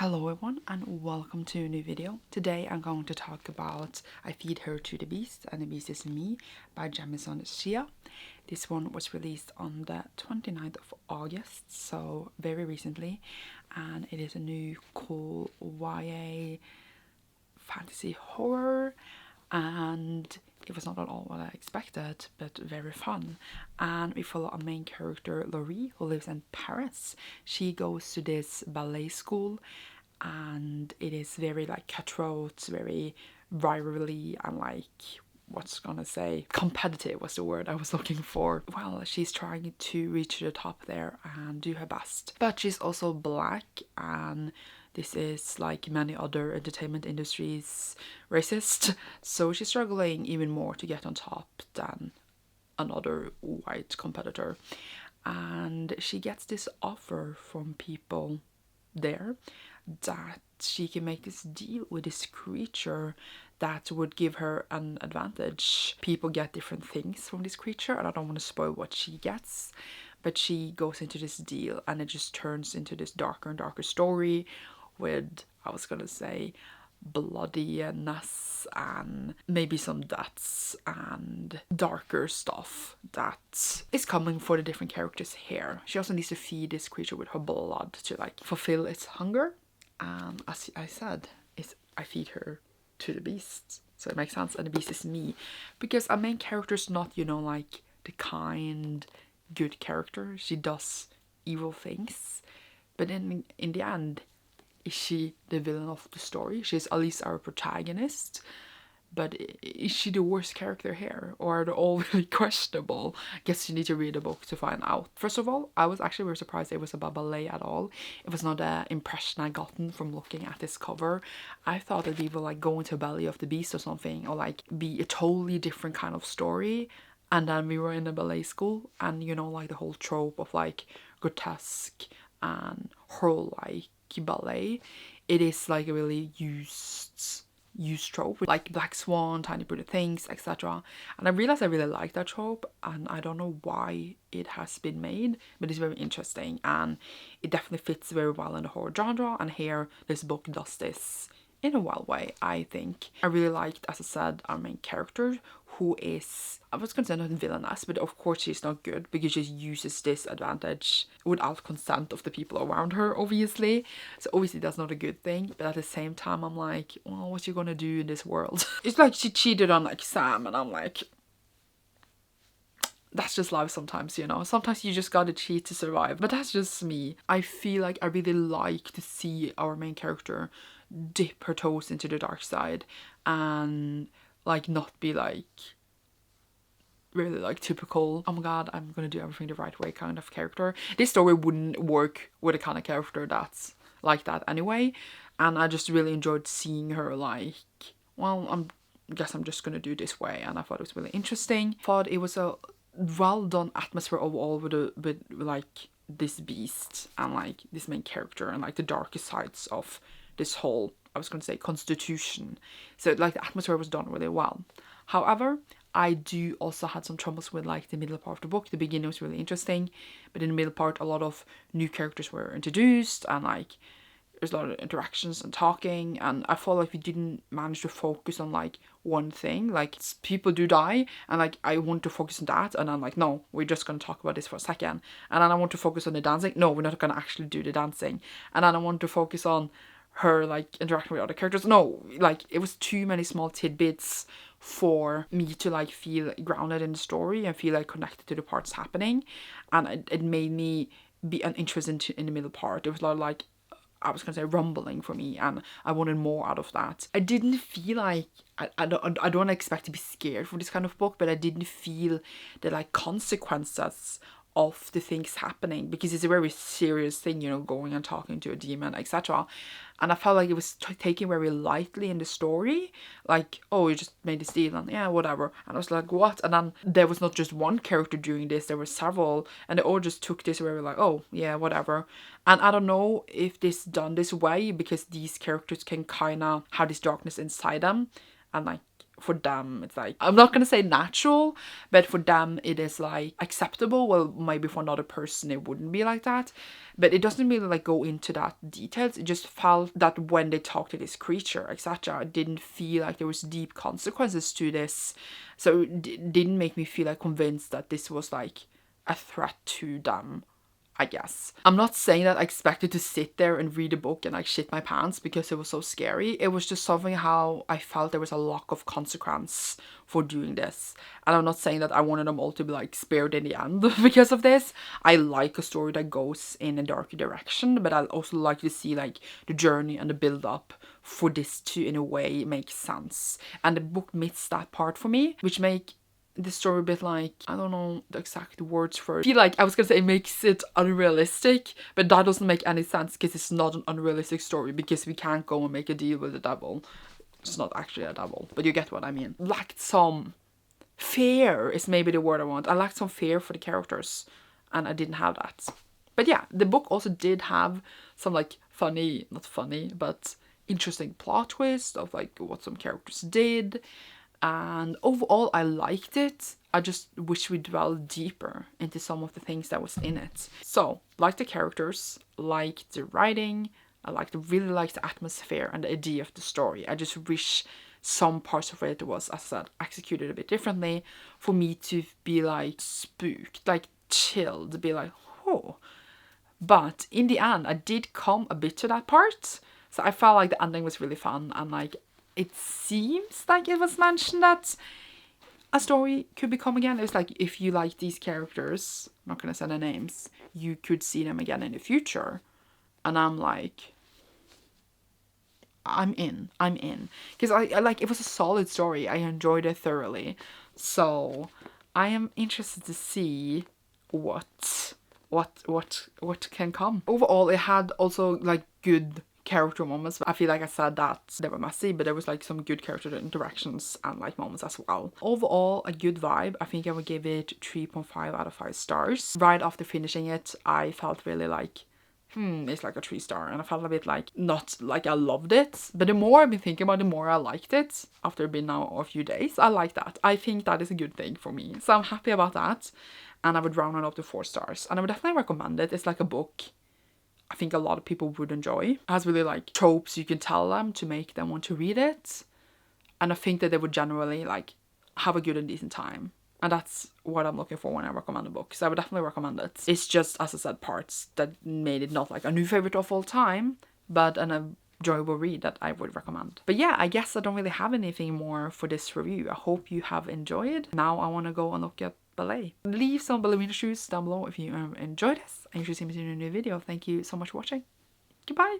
Hello everyone and welcome to a new video. Today I'm going to talk about I Feed Her to the Beast and the Beast is Me by Jamison Shea. This one was released on the 29th of August, so very recently, and it is a new cool YA fantasy horror, and it was not at all what I expected, but very fun. And we follow a main character, Laurie, who lives in Paris. She goes to this ballet school, and it is very like cutthroat, very rivalry, and like competitive was the word I was looking for. Well, she's trying to reach the top there and do her best, but she's also black, and this is, like many other entertainment industries, racist, so she's struggling even more to get on top than another white competitor. And she gets this offer from people there that she can make this deal with this creature that would give her an advantage. People get different things from this creature, and I don't want to spoil what she gets, but she goes into this deal and it just turns into this darker and darker story with, I was gonna say, bloodiness and maybe some deaths and darker stuff that is coming for the different characters here. She also needs to feed this creature with her blood to like fulfill its hunger, and as I said, I feed her to the beast, so it makes sense. And the beast is me, because our main character is not, you know, like the kind good character. She does evil things, but in the end, is she the villain of the story? She's at least our protagonist, but is she the worst character here? Or are they all really questionable? I guess you need to read the book to find out. First of all, I was actually very surprised it was about ballet at all. It was not the impression I gotten from looking at this cover. I thought that we would like go into belly of the beast or something, or like be a totally different kind of story. And then we were in a ballet school, and you know, like the whole trope of like grotesque and horror-like ballet, it is like a really used trope with like black swan, tiny pretty things, etc. And I realized I really like that trope, and I don't know why it has been made, but it's very interesting and it definitely fits very well in the horror genre, and here this book does this in a wild way. I think I really liked, as I said, our main character, who is, I was gonna say not villainous, but of course she's not good because she uses this advantage without consent of the people around her, obviously. So obviously that's not a good thing, but at the same time I'm like, well, what you gonna do in this world? It's like she cheated on like Sam, and I'm like, that's just life sometimes, you know. Sometimes you just gotta cheat to survive, but that's just me. I feel like I really like to see our main character dip her toes into the dark side and like not be like really like typical, oh my god, I'm gonna do everything the right way kind of character. This story wouldn't work with a kind of character that's like that anyway, and I just really enjoyed seeing her like, well, I guess I'm just gonna do this way, and I thought it was really interesting. Thought it was a well done atmosphere overall with like this beast and like this main character and like the darkest sides of this whole, I was going to say, constitution. So like the atmosphere was done really well. However, I do also had some troubles with like the middle part of the book. The beginning was really interesting, but in the middle part a lot of new characters were introduced, and like there's a lot of interactions and talking, and I felt like we didn't manage to focus on like one thing. Like people do die, and like I want to focus on that, and I'm like, no, we're just gonna talk about this for a second. And then I want to focus on the dancing. No, we're not gonna actually do the dancing. And then I want to focus on her like interacting with other characters. No, like it was too many small tidbits for me to like feel grounded in the story and feel like connected to the parts happening, and it made me be uninterested in the middle part. It was a lot of like, I was gonna say, rumbling for me, and I wanted more out of that. I didn't feel like, I don't expect to be scared for this kind of book, but I didn't feel the like consequences of the things happening, because it's a very serious thing, you know, going and talking to a demon, etc. And I felt like it was taken very lightly in the story, like, oh, you just made this deal and yeah, whatever. And I was like, what? And then there was not just one character doing this, there were several, and they all just took this very like, oh yeah, whatever. And I don't know if this done this way because these characters can kind of have this darkness inside them, and like for them it's like, I'm not gonna say natural, but for them it is like acceptable. Well, maybe for another person it wouldn't be like that, but it doesn't really like go into that details. It just felt that when they talked to this creature, etc., it didn't feel like there was deep consequences to this, so it didn't make me feel like convinced that this was like a threat to them, I guess. I'm not saying that I expected to sit there and read a book and like shit my pants because it was so scary. It was just something how I felt there was a lack of consequence for doing this. And I'm not saying that I wanted them all to be like spared in the end because of this. I like a story that goes in a darker direction, but I also like to see like the journey and the build up for this to in a way make sense. And the book missed that part for me, which make the story a bit like, I don't know the exact words for it. I feel like I was gonna say it makes it unrealistic, but that doesn't make any sense because it's not an unrealistic story, because we can't go and make a deal with the devil. It's not actually a devil, but you get what I mean. Lacked some fear is maybe the word I want. I lacked some fear for the characters and I didn't have that. But yeah, the book also did have some like funny, not funny, but interesting plot twist of like what some characters did. And overall I liked it. I just wish we dwelled deeper into some of the things that was in it. So, like the characters, like the writing, really liked the atmosphere and the idea of the story. I just wish some parts of it was, as I said, executed a bit differently for me to be like spooked, like chilled, be like, oh. But in the end, I did come a bit to that part. So I felt like the ending was really fun, and like it seems like it was mentioned that a story could become again. It was like, if you like these characters, I'm not gonna say their names, you could see them again in the future. And I'm like, I'm in. Because I like, it was a solid story. I enjoyed it thoroughly. So I am interested to see what can come. Overall, it had also like good character moments. I feel like I said that they were messy, but there was like some good character interactions and like moments as well. Overall, a good vibe. I think I would give it 3.5 out of 5 stars. Right after finishing it, I felt really like, it's like a 3-star, and I felt a bit like, not like I loved it, but the more I've been thinking about it, the more I liked it after it's been now a few days. I like that. I think that is a good thing for me, so I'm happy about that, and I would round it up to 4 stars, and I would definitely recommend it. It's like a book I think a lot of people would enjoy. It has really like tropes you can tell them to make them want to read it, and I think that they would generally like have a good and decent time. And that's what I'm looking for when I recommend a book. So I would definitely recommend it. It's just, as I said, parts that made it not like a new favorite of all time, but an enjoyable read that I would recommend. But yeah, I guess I don't really have anything more for this review. I hope you have enjoyed. Now I want to go and look at ballet. Leave some ballerina shoes down below if you enjoyed this and you should see me in a new video. Thank you so much for watching. Goodbye.